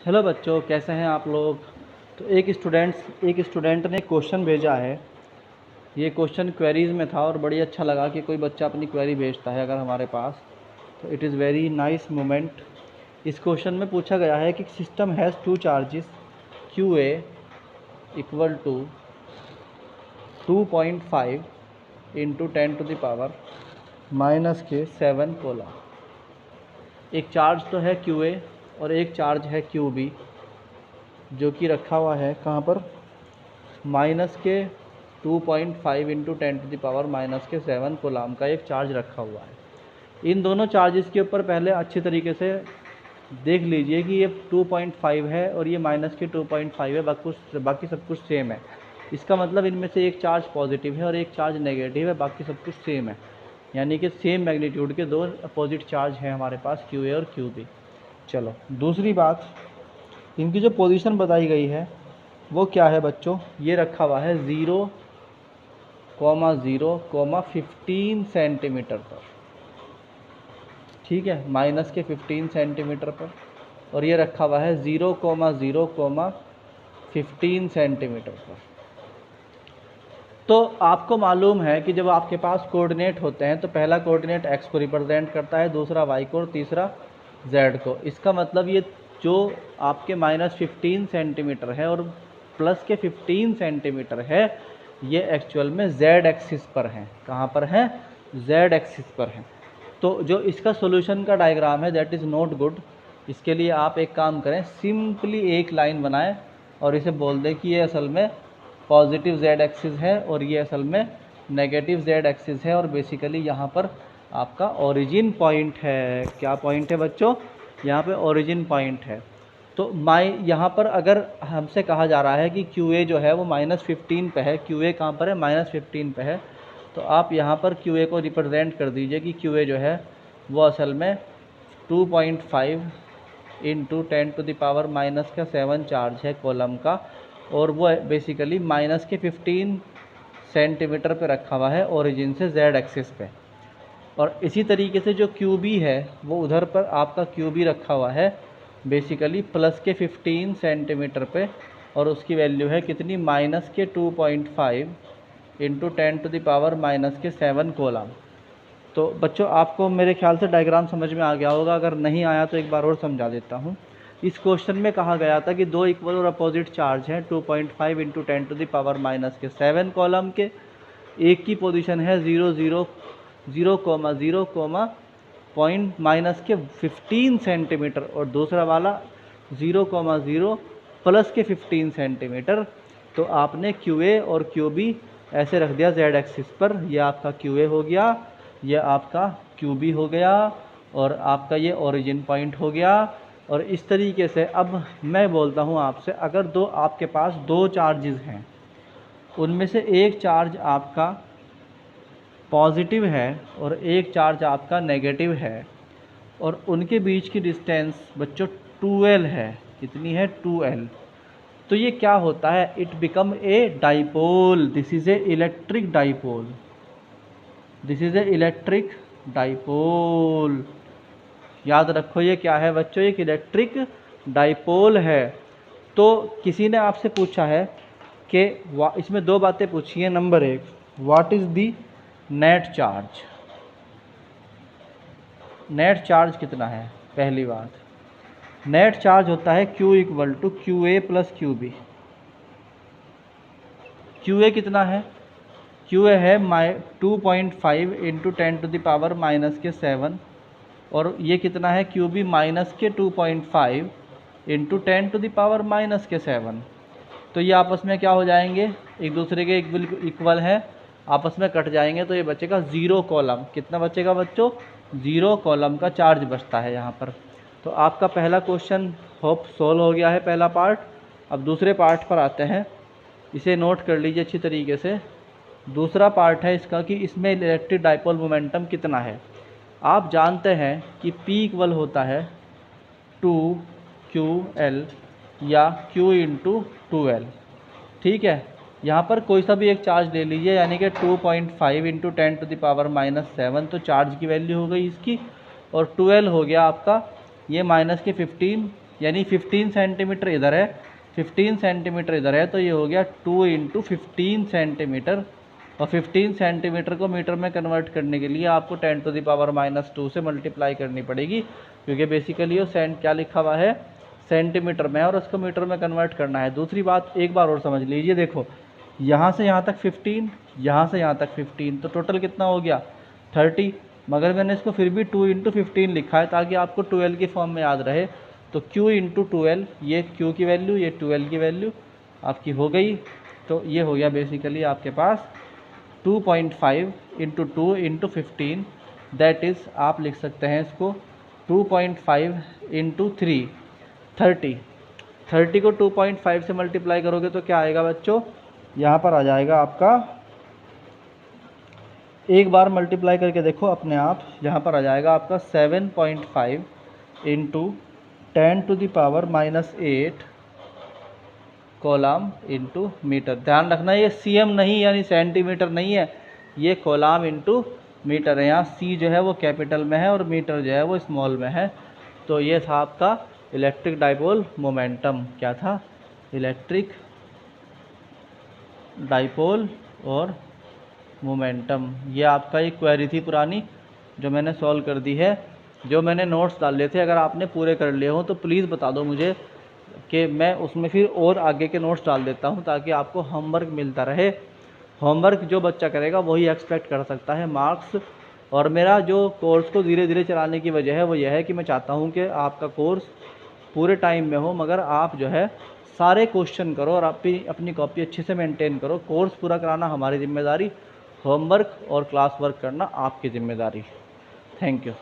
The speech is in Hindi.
हेलो बच्चों, कैसे हैं आप लोग। तो एक स्टूडेंट ने क्वेश्चन भेजा है। ये क्वेश्चन क्वेरीज में था और बड़ी अच्छा लगा कि कोई बच्चा अपनी क्वेरी भेजता है अगर हमारे पास, तो it is very nice moment. इस क्वेश्चन में पूछा गया है कि system has two charges Q A equal to 2.5 into 10⁻⁻⁷ coulomb. एक चार्ज तो है क्यू ए और एक चार्ज है क्यू बी, जो कि रखा हुआ है कहाँ पर, -2.5 इंटू 10⁻⁻⁷ कोलाम का एक चार्ज रखा हुआ है। इन दोनों चार्जेस के ऊपर पहले अच्छी तरीके से देख लीजिए कि ये 2.5 है और ये -2.5 है, बाकी सब कुछ सेम है। इसका मतलब इनमें से एक चार्ज पॉजिटिव है और एक चार्ज नेगेटिव है, बाकी सब कुछ सेम है। यानी कि सेम मैग्नीट्यूड के दो अपोजिट चार्ज हैं हमारे पास, क्यू ए और क्यू बी। चलो दूसरी बात, इनकी जो पोजीशन बताई गई है वो क्या है बच्चों, ये रखा हुआ है 0,0,15 सेंटीमीटर पर, ठीक है, माइनस के 15 सेंटीमीटर पर, और ये रखा हुआ है 0,0,15 सेंटीमीटर पर। तो आपको मालूम है कि जब आपके पास कोऑर्डिनेट होते हैं तो पहला कोऑर्डिनेट x को रिप्रेजेंट करता है, दूसरा y को और तीसरा z को। इसका मतलब ये जो आपके -15 सेंटीमीटर है और प्लस के 15 सेंटीमीटर है, ये एक्चुअल में z एक्सिस पर हैं। कहाँ पर हैं? z एक्सिस पर हैं। तो जो इसका सॉल्यूशन का डायग्राम है दैट इज़ नॉट गुड। इसके लिए आप एक काम करें, सिंपली एक लाइन बनाएं और इसे बोल दें कि ये असल में पॉजिटिव z एक्सिस है और ये असल में नेगेटिव z एक्सिस है, और बेसिकली यहाँ पर आपका ओरिजिन पॉइंट है। क्या पॉइंट है बच्चों? यहाँ पे ओरिजिन पॉइंट है। तो यहाँ पर अगर हमसे कहा जा रहा है कि QA जो है वो -15 पे है, QA कहाँ पर है? -15 पे है। तो आप यहाँ पर QA को रिप्रेजेंट कर दीजिए कि QA जो है वो असल में 2.5 इंटू 10⁻⁻⁷ चार्ज है कॉलम का, और वो बेसिकली माइनस के 15 सेंटीमीटर पे रखा हुआ है ओरिजिन से z एक्सिस पे। और इसी तरीके से जो QB है वो उधर पर आपका QB रखा हुआ है बेसिकली प्लस के 15 सेंटीमीटर पे, और उसकी वैल्यू है कितनी? माइनस के 2.5 इंटू 10⁻⁻⁷ कोलम। तो बच्चों आपको मेरे ख्याल से डायग्राम समझ में आ गया होगा, अगर नहीं आया तो एक बार और समझा देता हूँ। इस क्वेश्चन में कहा गया था कि दो इक्वल और अपोजिट चार्ज हैं 2.5 इंटू 10⁻⁻⁷ कॉलम के। एक की पोजीशन है 0,0,0, पॉइंट माइनस के 15 सेंटीमीटर, और दूसरा वाला 0,0 प्लस के 15 सेंटीमीटर। तो आपने QA और QB ऐसे रख दिया z एक्सिस पर। यह आपका QA हो गया, यह आपका QB हो गया, और आपका ये ओरिजिन पॉइंट हो गया। और इस तरीके से अब मैं बोलता हूँ आपसे, अगर आपके पास दो चार्जेस हैं, उनमें से एक चार्ज आपका पॉजिटिव है और एक चार्ज आपका नेगेटिव है, और उनके बीच की डिस्टेंस बच्चों 2L है। कितनी है? 2L। तो ये क्या होता है? It become a dipole. This is a electric dipole. This is a electric dipole. याद रखो ये क्या है बच्चों? एक इलेक्ट्रिक डाइपोल है। तो किसी ने आपसे पूछा है कि इसमें दो बातें पूछी हैं। नंबर एक, what is the net charge? Net charge कितना है? पहली बात, नेट चार्ज होता है Q equal to QA plus QB। QA कितना है? QA है 2.5 इंटू 10⁻⁻⁷, और ये कितना है? QB माइनस के 2.5 इंटू 10⁻⁻⁷। तो ये आपस में क्या हो जाएंगे? एक दूसरे के इक्वल है, आपस में कट जाएंगे, तो ये बचेगा 0 कॉलम। कितना बचेगा बच्चों? 0 कॉलम का चार्ज बचता है यहाँ पर। तो आपका पहला क्वेश्चन होप सोल्व हो गया है, पहला पार्ट। अब दूसरे पार्ट पर आते हैं, इसे नोट कर लीजिए अच्छी तरीके से। दूसरा पार्ट है इसका कि इसमें इलेक्ट्रिक डाइपोल मोमेंटम कितना है। आप जानते हैं कि P इक्वल होता है 2QL या Q इंटू 2L, ठीक है। यहाँ पर कोई सा भी एक चार्ज ले लीजिए, यानी कि 2.5 इंटू 10⁻⁷, तो चार्ज की वैल्यू हो गई इसकी, और 2L हो गया आपका ये माइनस के 15 यानी 15 सेंटीमीटर इधर है, 15 सेंटीमीटर इधर है, तो ये हो गया 2 इंटू 15 सेंटीमीटर। और 15 सेंटीमीटर को मीटर में कन्वर्ट करने के लिए आपको 10⁻⁻2 से मल्टीप्लाई करनी पड़ेगी, क्योंकि बेसिकली वो क्या लिखा हुआ है, सेंटीमीटर में, और उसको मीटर में कन्वर्ट करना है। दूसरी बात एक बार और समझ लीजिए, देखो यहाँ से यहाँ तक 15, यहाँ से यहाँ तक 15, तो टोटल कितना हो गया 30। मगर मैंने इसको फिर भी 2 इंटू 15 लिखा है ताकि आपको 12 की फॉर्म में याद रहे। तो q इंटू 12, ये q की वैल्यू, ये 12 की वैल्यू आपकी हो गई। तो ये हो गया बेसिकली आपके पास 2.5 इंटू 2 इंटू 15, दैट इज़ आप लिख सकते हैं इसको 2.5 इंटू 3, 30। 30 को 2.5 से मल्टीप्लाई करोगे तो क्या आएगा बच्चों, यहाँ पर आ जाएगा आपका, एक बार मल्टीप्लाई करके देखो अपने आप, यहाँ पर आ जाएगा आपका 7.5 इंटू 10⁻⁻8 कोलाम इंटू मीटर। ध्यान रखना ये सीएम नहीं यानी सेंटीमीटर नहीं है, ये कोलाम इंटू मीटर है। यहाँ सी जो है वो कैपिटल में है और मीटर जो है वो स्मॉल में है। तो ये था आपका इलेक्ट्रिक डाइपोल मोमेंटम। क्या था, इलेक्ट्रिक डाइपोल और मोमेंटम। ये आपका एक क्वेरी थी पुरानी जो मैंने सॉल्व कर दी है। जो मैंने नोट्स डाल लिए थे अगर आपने पूरे कर लिए हो तो प्लीज़ बता दो मुझे कि मैं उसमें फिर और आगे के नोट्स डाल देता हूं ताकि आपको होमवर्क मिलता रहे। होमवर्क जो बच्चा करेगा वही एक्सपेक्ट कर सकता है मार्क्स। और मेरा जो कोर्स को धीरे धीरे चलाने की वजह है वो यह है कि मैं चाहता हूं कि आपका कोर्स पूरे टाइम में हो, मगर आप जो है सारे क्वेश्चन करो और आप भी अपनी कॉपी अच्छे से मेंटेन करो। कोर्स पूरा कराना हमारी जिम्मेदारी, होमवर्क और क्लास वर्क करना आपकी जिम्मेदारी। Thank you.